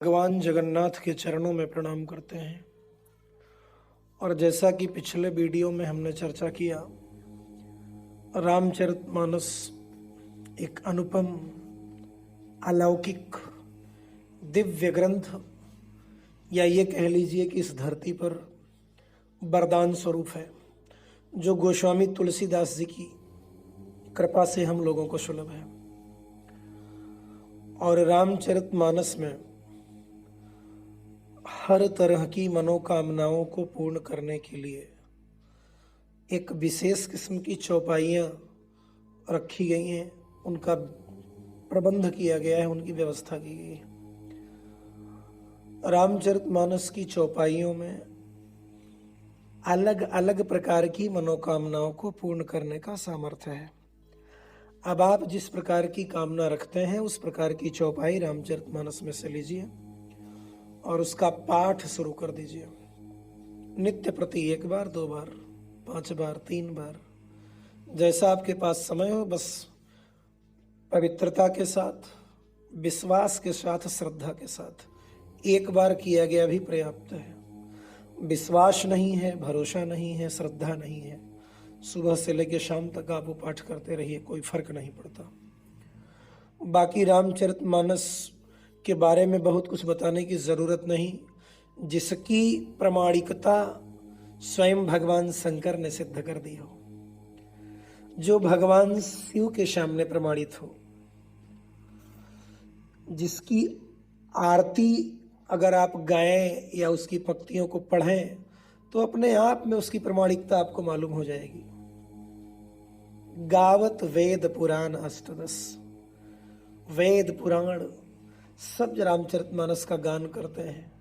भगवान जगन्नाथ के चरणों में प्रणाम करते हैं। और जैसा कि पिछले वीडियो में हमने चर्चा किया, रामचरितमानस एक अनुपम, अलौकिक, दिव्य ग्रंथ, या ये कह लीजिए कि इस धरती पर वरदान स्वरूप है, जो गोस्वामी तुलसीदास जी की कृपा से हम लोगों को सुलभ है। और रामचरितमानस में हर तरह की मनोकामनाओं को पूर्ण करने के लिए एक विशेष किस्म की चौपाइयाँ रखी गई हैं, उनका प्रबंध किया गया है, उनकी व्यवस्था की गई है। रामचरितमानस की चौपाइयों में अलग अलग प्रकार की मनोकामनाओं को पूर्ण करने का सामर्थ्य है। अब आप जिस प्रकार की कामना रखते हैं उस प्रकार की चौपाई रामचरितमानस में से लीजिए और उसका पाठ शुरू कर दीजिए। नित्य प्रति 1 बार, 2 बार, 5 बार, 3 बार, जैसा आपके पास समय हो, बस पवित्रता के साथ, विश्वास के साथ, श्रद्धा के साथ 1 बार किया गया भी पर्याप्त है। विश्वास नहीं है, भरोसा नहीं है, श्रद्धा नहीं है, सुबह से लेकर शाम तक आप वो पाठ करते रहिए, कोई फर्क नहीं पड़ता। बाकी रामचरितमानस के बारे में बहुत कुछ बताने की जरूरत नहीं, जिसकी प्रमाणिकता स्वयं भगवान शंकर ने सिद्ध कर दी हो, जो भगवान शिव के सामने प्रमाणित हो, जिसकी आरती अगर आप गाएं या उसकी पंक्तियों को पढ़ें तो अपने आप में उसकी प्रमाणिकता आपको मालूम हो जाएगी। गावत वेद पुराण अष्टदश, वेद पुराण सब रामचरितमानस का गान करते हैं।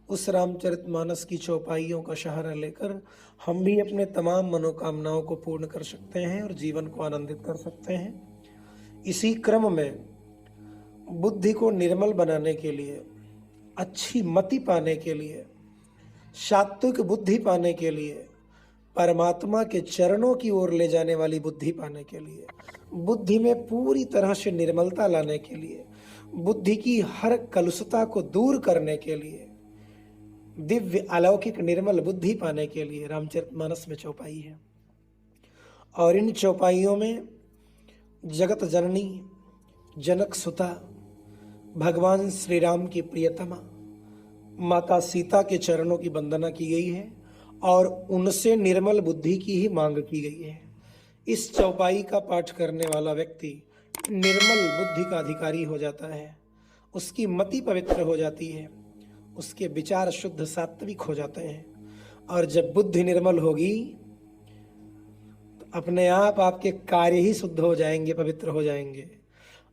उस रामचरितमानस की चौपाइयों का सहारा लेकर हम भी अपने तमाम मनोकामनाओं को पूर्ण कर सकते हैं और जीवन को आनंदित कर सकते हैं। इसी क्रम में बुद्धि को निर्मल बनाने के लिए, अच्छी मति पाने के लिए, सात्विक बुद्धि पाने के लिए, परमात्मा के चरणों की ओर ले जाने वाली बुद्धि पाने के लिए, बुद्धि में पूरी तरह से निर्मलता लाने के लिए, बुद्धि की हर कलुषता को दूर करने के लिए, दिव्य अलौकिक निर्मल बुद्धि पाने के लिए रामचरितमानस में चौपाई है। और इन चौपाइयों में जगत जननी, जनक सुता, भगवान श्री राम की प्रियतमा माता सीता के चरणों की वंदना की गई है और उनसे निर्मल बुद्धि की ही मांग की गई है। इस चौपाई का पाठ करने वाला व्यक्ति निर्मल बुद्धि का अधिकारी हो जाता है, उसकी मति पवित्र हो जाती है, उसके विचार शुद्ध सात्विक हो जाते हैं। और जब बुद्धि निर्मल होगी तो अपने आप आपके कार्य ही शुद्ध हो जाएंगे, पवित्र हो जाएंगे।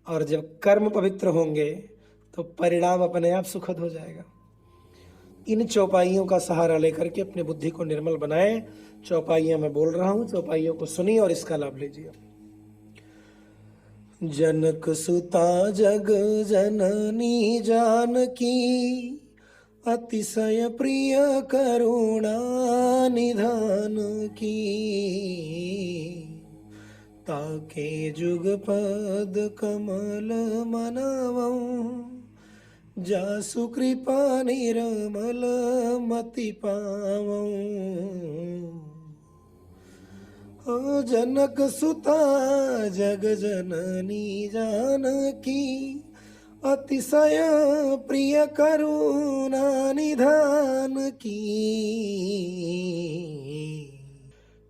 और जब कर्म पवित्र होंगे तो परिणाम अपने आप सुखद हो जाएगा। इन चौपाइयों का सहारा लेकर के अपने बुद्धि को निर्मल बनाएं। चौपाइयां मैं बोल रहा हूं, चौपाइयों को सुनिए और इसका लाभ लीजिए। जनक सुता जग जननी जानकी, अतिशय प्रिय करुणा निधान की, ताके जुगपद कमल मनावं, जासु कृपा निर्मल मति पावं। जनक सुता जग जननी जानकी, अतिशय प्रिय करुणा निधान की,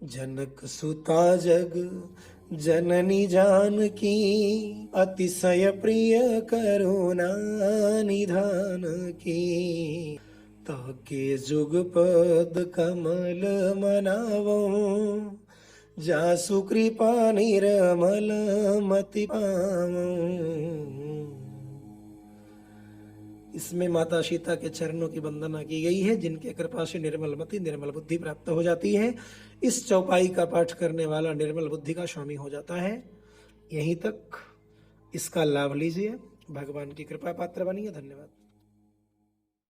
जनक सुता जग जननी जानकी, अतिशय प्रिय करुणा निधान की, ताके जुगपद कमल मनावं, जासु कृपा निर्मल मति पावं। इसमें माता सीता के चरणों की वंदना की गई है, जिनके कृपा से निर्मल मति, निर्मल बुद्धि प्राप्त हो जाती है। इस चौपाई का पाठ करने वाला निर्मल बुद्धि का स्वामी हो जाता है। यहीं तक इसका लाभ लीजिए, भगवान की कृपा पात्र बनिए। धन्यवाद।